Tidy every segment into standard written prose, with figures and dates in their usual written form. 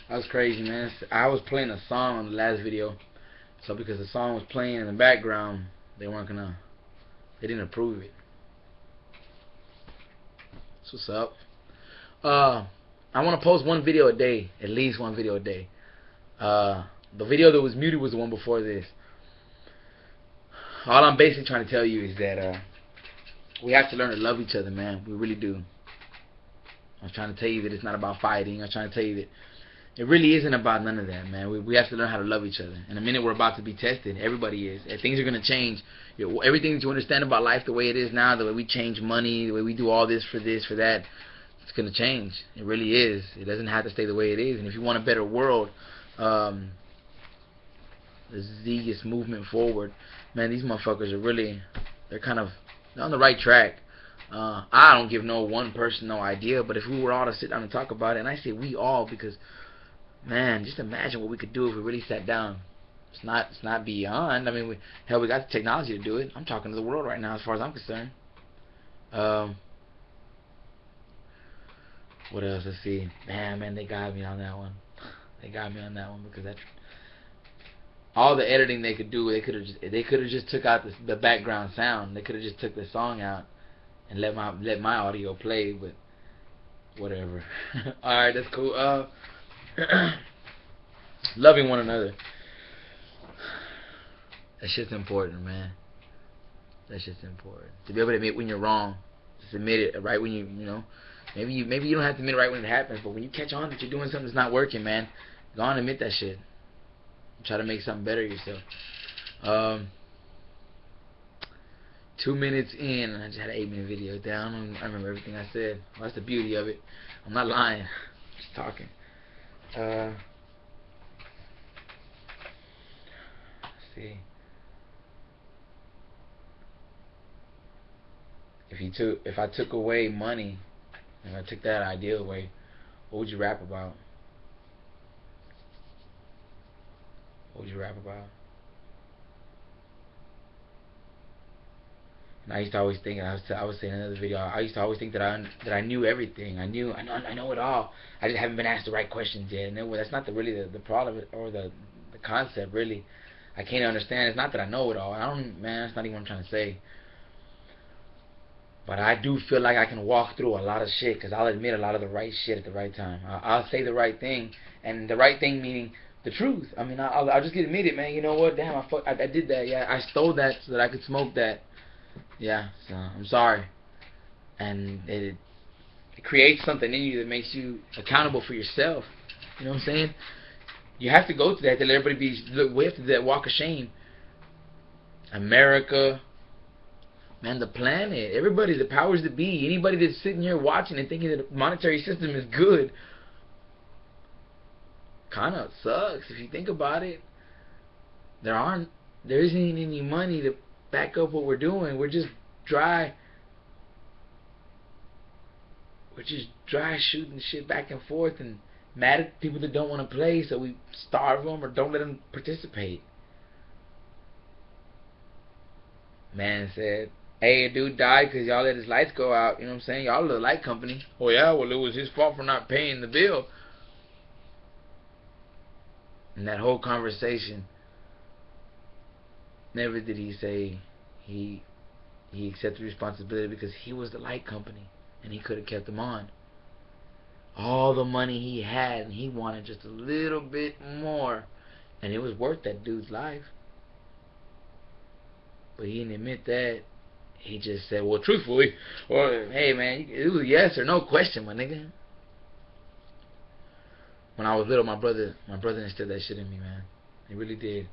That was crazy, man. I was playing a song on the last video, so because the song was playing in the background, they weren't gonna, they didn't approve it. That's what's up. I want to post one video a day, at least one video a day. The video that was muted was the one before this. All I'm basically trying to tell you is that we have to learn to love each other, man. We really do. I'm trying to tell you that it's not about fighting. I'm trying to tell you that it really isn't about none of that, man. We have to learn how to love each other. In a minute, we're about to be tested. Everybody is. And things are going to change. Everything that you understand about life, the way it is now, the way we change money, the way we do all this, for that, it's going to change. It really is. It doesn't have to stay the way it is. And if you want a better world, the Zegas movement forward, man, these motherfuckers are really, they're on the right track. I don't give no one person no idea, but if we were all to sit down and talk about it, and I say we all because, man, just imagine what we could do if we really sat down. It's not beyond. I mean, we got the technology to do it. I'm talking to the world right now as far as I'm concerned. What else? Let's see. Man, they got me on that one. They got me on that one because all the editing they could do, they could have just took out the background sound. They could have just took the song out and let my audio play, but whatever. All right, that's cool. Loving one another. That shit's important, man. That shit's important. To be able to admit when you're wrong, just admit it right when you know. Maybe you don't have to admit it right when it happens, but when you catch on that you're doing something that's not working, man, go on and admit that shit. Try to make something better yourself. 2 minutes in, I just had an 8-minute video down. I remember everything I said. Well, that's the beauty of it. I'm not lying. Just talking. Let's see. If I took away money, if I took that idea away, what would you rap about? What would you rap about? And I used to always think, I was saying in another video, I used to always think that I knew everything. I know it all. I just haven't been asked the right questions yet. And that's not really the problem or the concept, really. I can't understand. It's not that I know it all. That's not even what I'm trying to say. But I do feel like I can walk through a lot of shit because I'll admit a lot of the right shit at the right time. I'll say the right thing, and the right thing meaning the truth. I mean, I'll just admit it, man. You know what? Damn, I did that. Yeah, I stole that so that I could smoke that. Yeah, so I'm sorry. And it creates something in you that makes you accountable for yourself. You know what I'm saying? You have to go through that to let everybody we have to do that walk of shame. America, man, the planet, everybody, the powers that be, anybody that's sitting here watching and thinking that the monetary system is good, kind of sucks if you think about it. There isn't any money to back up what we're doing. We're just dry shooting shit back and forth and mad at people that don't want to play, so we starve them or don't let them participate. Man said, hey, a dude died because y'all let his lights go out. You know what I'm saying? Y'all are the light company. Oh yeah, well it was his fault for not paying the bill. And that whole conversation, never did he say he accepted responsibility because he was the light company and he could have kept them on. All the money he had, and he wanted just a little bit more, and it was worth that dude's life. But he didn't admit that. He just said, well, truthfully, well, hey man, it was a yes or no question, my nigga. When I was little, my brother instilled that shit in me, man. He really did.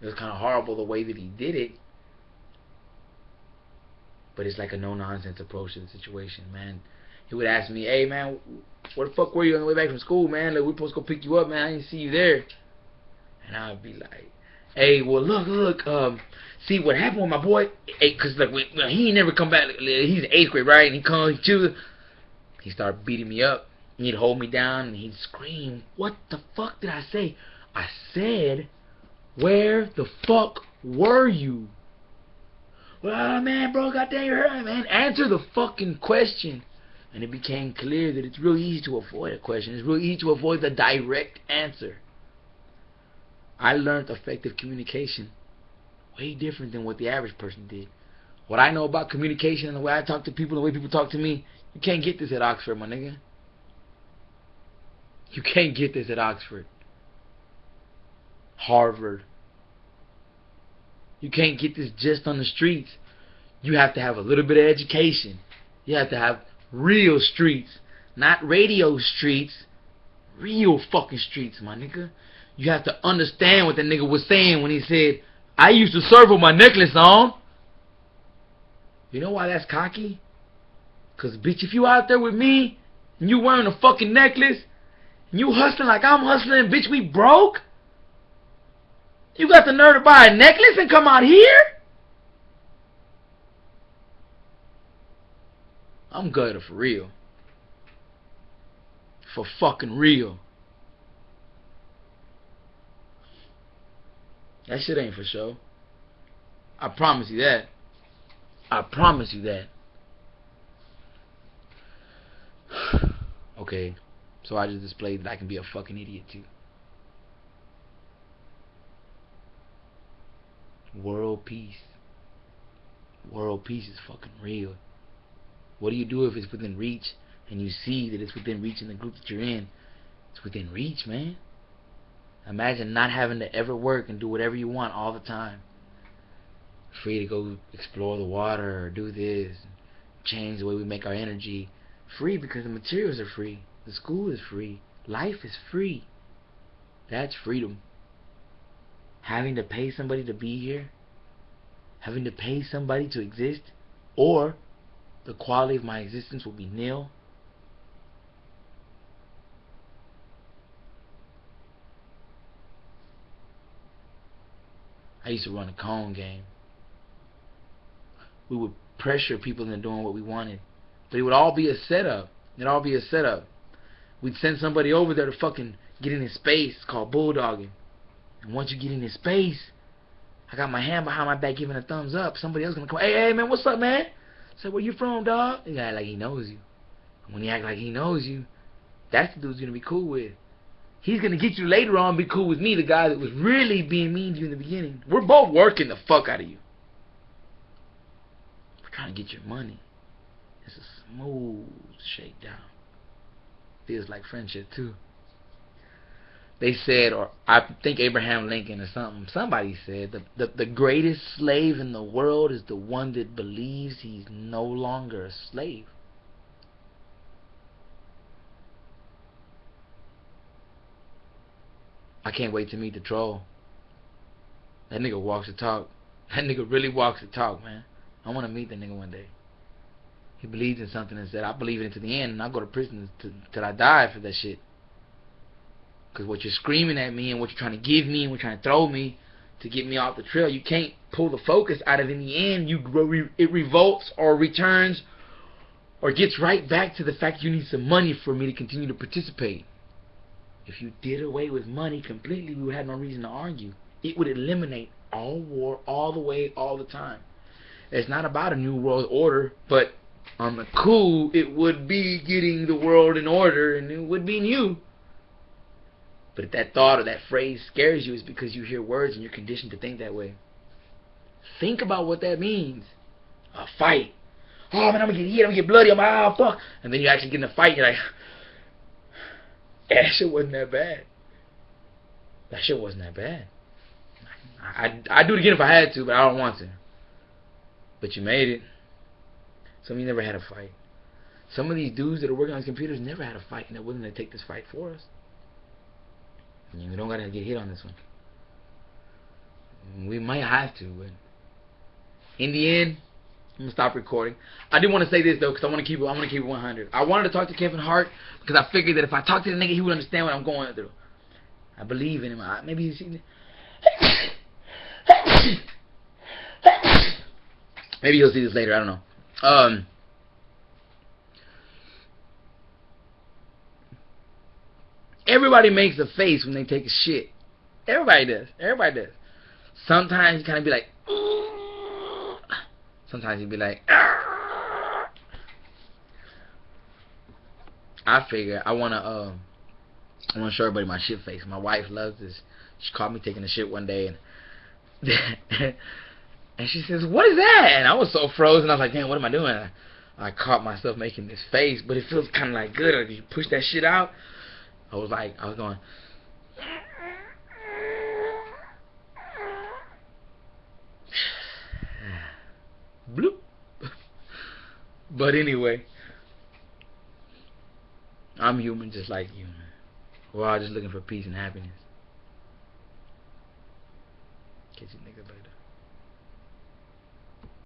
It was kind of horrible the way that he did it, but it's like a no-nonsense approach to the situation, man. He would ask me, hey man, where the fuck were you on the way back from school, man? Like, we're supposed to go pick you up, man. I didn't see you there. And I would be like, hey, well look, see what happened with my boy? Hey, cause like he ain't never come back. He's in 8th grade, right? And he comes, he chooses. He started beating me up. He'd hold me down and he'd scream, what the fuck did I say? I said, where the fuck were you? Well, man, bro, goddamn, you're hurt, man. Answer the fucking question. And it became clear that it's real easy to avoid a question. It's real easy to avoid the direct answer. I learned effective communication way different than what the average person did. What I know about communication and the way I talk to people, the way people talk to me, you can't get this at Oxford, my nigga. You can't get this at Oxford, Harvard. You can't get this just on the streets. You have to have a little bit of education. You have to have real streets, not radio streets. Real fucking streets, my nigga. You have to understand what the nigga was saying when he said, I used to serve with my necklace on. You know why that's cocky? Cause bitch, if you out there with me and you wearing a fucking necklace and you hustling like I'm hustling, bitch, we broke. You got the nerve to buy a necklace and come out here? I'm gutted for real. For fucking real. That shit ain't for show. I promise you that. I promise you that. Okay, so I just displayed that I can be a fucking idiot too. World peace. World peace is fucking real. What do you do if it's within reach and you see that it's within reach in the group that you're in? It's within reach, man. Imagine not having to ever work and do whatever you want all the time. Free to go explore the water or do this, change the way we make our energy. Free because the materials are free. The school is free. Life is free. That's freedom. Having to pay somebody to be here, having to pay somebody to exist, or the quality of my existence will be nil. I used to run a cone game. We would pressure people into doing what we wanted. But it would all be a setup. It'd all be a setup. We'd send somebody over there to fucking get in his space. It's called bulldogging. And once you get in his space, I got my hand behind my back giving a thumbs up. Somebody else gonna come, hey man, what's up, man? I said, where you from, dog? He act like he knows you. And when he act like he knows you, that's the dude's gonna be cool with. He's gonna get you later on be cool with me, the guy that was really being mean to you in the beginning. We're both working the fuck out of you. We're trying to get your money. It's a smooth shakedown. Feels like friendship too. They said, or I think Abraham Lincoln or something, somebody said, the greatest slave in the world is the one that believes he's no longer a slave. I can't wait to meet the troll. That nigga walks the talk. That nigga really walks the talk, man. I want to meet that nigga one day. He believes in something and said, I believe in it to the end, and I'll go to prison till I die for that shit. Because what you're screaming at me and what you're trying to give me and what you're trying to throw me to get me off the trail, you can't pull the focus out of it in the end. It revolts or returns or gets right back to the fact you need some money for me to continue to participate. If you did away with money completely, we would have no reason to argue. It would eliminate all war, all the way, all the time. It's not about a new world order, but on the cool, it would be getting the world in order, and it would be new. But if that thought or that phrase scares you, it's because you hear words and you're conditioned to think that way. Think about what that means. A fight. Oh man, I'm gonna get hit, I'm gonna get bloody, I'm like, oh fuck. And then you actually get in a fight, and you're like, yeah, that shit wasn't that bad. That shit wasn't that bad. I'd do it again if I had to, but I don't want to. But you made it. Some of you never had a fight. Some of these dudes that are working on these computers never had a fight, and they're willing to take this fight for us. You don't gotta get hit on this one. We might have to, but in the end, I'm gonna stop recording. I do want to say this though, because I want to keep it 100. I wanted to talk to Kevin Hart because I figured that if I talk to the nigga, he would understand what I'm going through. I believe in him. Maybe he's seen it. Maybe you'll see this later. I don't know. Everybody makes a face when they take a shit. Everybody does. Everybody does. Sometimes you kind of be like, sometimes you be like, I figure I wanna show everybody my shit face. My wife loves this. She caught me taking a shit one day, and and she says, "What is that?" And I was so frozen. I was like, "Damn, what am I doing?" I caught myself making this face, but it feels kind of like good. Like you push that shit out. I was going. Bloop. But anyway, I'm human just like you. We're all just looking for peace and happiness. Catch you nigga, bye.